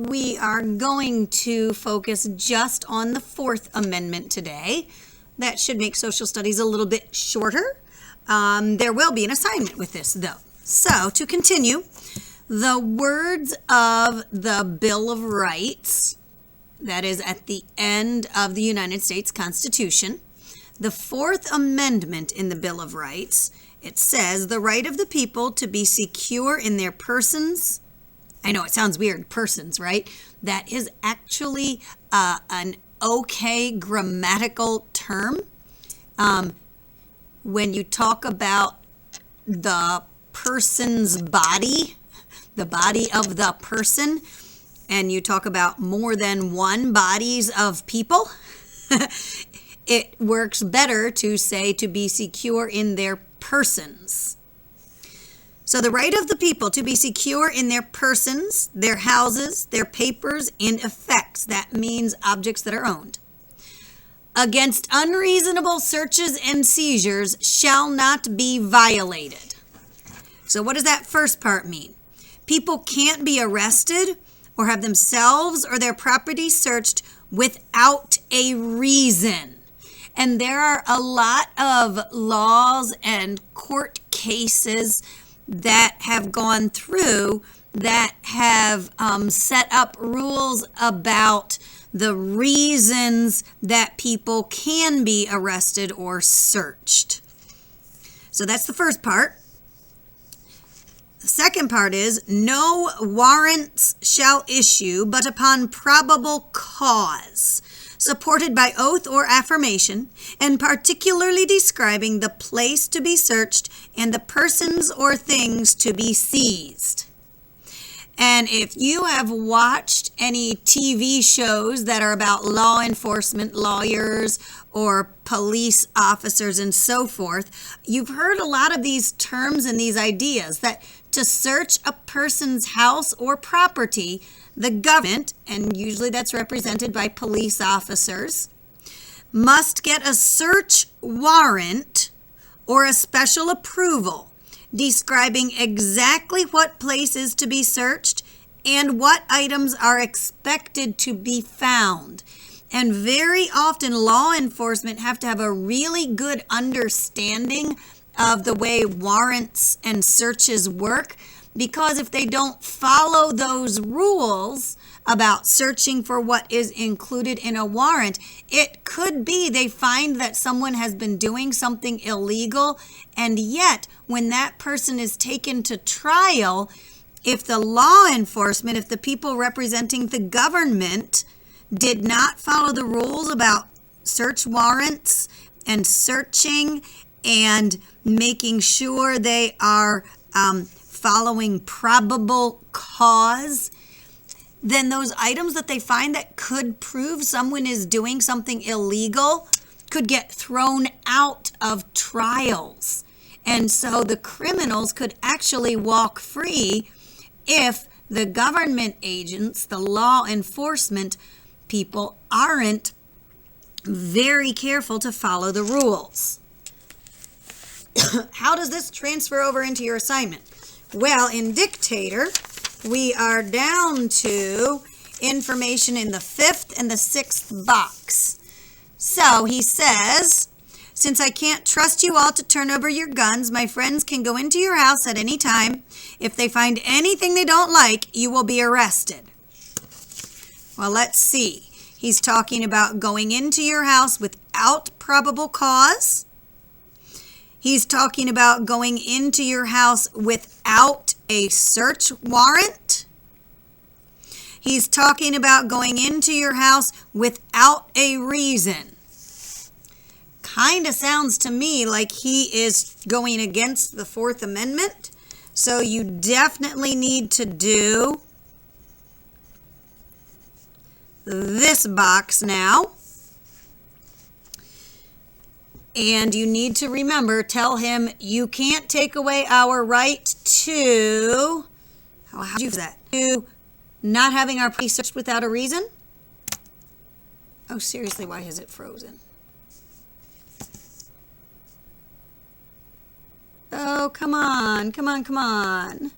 We are going to focus just on the Fourth Amendment today. That should make social studies a little bit shorter. There will be an assignment with this, though. So, to continue, the words of the Bill of Rights, that is at the end of the United States Constitution, the Fourth Amendment in the Bill of Rights, it says, the right of the people to be secure in their persons. I know it sounds weird, persons, right? That is actually an okay grammatical term. When you talk about the person's body, the body of the person, and you talk about more than one bodies of people, it works better to say to be secure in their persons. So the right of the people to be secure in their persons, their houses, their papers, and effects, that means objects that are owned, against unreasonable searches and seizures shall not be violated. So what does that first part mean? People can't be arrested or have themselves or their property searched without a reason. And there are a lot of laws and court cases that have gone through that have set up rules about the reasons that people can be arrested or searched. So that's the first part. The second part is, no warrants shall issue but upon probable cause, supported by oath or affirmation, and particularly describing the place to be searched and the persons or things to be seized. And if you have watched any TV shows that are about law enforcement, lawyers, or police officers and so forth, you've heard a lot of these terms and these ideas that to search a person's house or property, the government, and usually that's represented by police officers, must get a search warrant or a special approval describing exactly what place is to be searched and what items are expected to be found. And very often law enforcement have to have a really good understanding of the way warrants and searches work, because if they don't follow those rules about searching for what is included in a warrant, it could be they find that someone has been doing something illegal, and yet when that person is taken to trial, if the law enforcement, if the people representing the government did not follow the rules about search warrants and searching and making sure they are following probable cause, then those items that they find that could prove someone is doing something illegal could get thrown out of trials. And so the criminals could actually walk free if the government agents, the law enforcement people, aren't very careful to follow the rules. How does this transfer over into your assignment? Well, in Dictator, we are down to information in the fifth and the sixth box. So he says, since I can't trust you all to turn over your guns, my friends can go into your house at any time. If they find anything they don't like, you will be arrested. Well, let's see. He's talking about going into your house without probable cause. He's talking about going into your house without a search warrant. He's talking about going into your house without a reason. Kind of sounds to me like he is going against the Fourth Amendment. So you definitely need to do this box now. And you need to remember, tell him you can't take away our right to, how do you do that? To not having our property searched without a reason? Oh, seriously, why has it frozen? Oh, come on, come on, come on.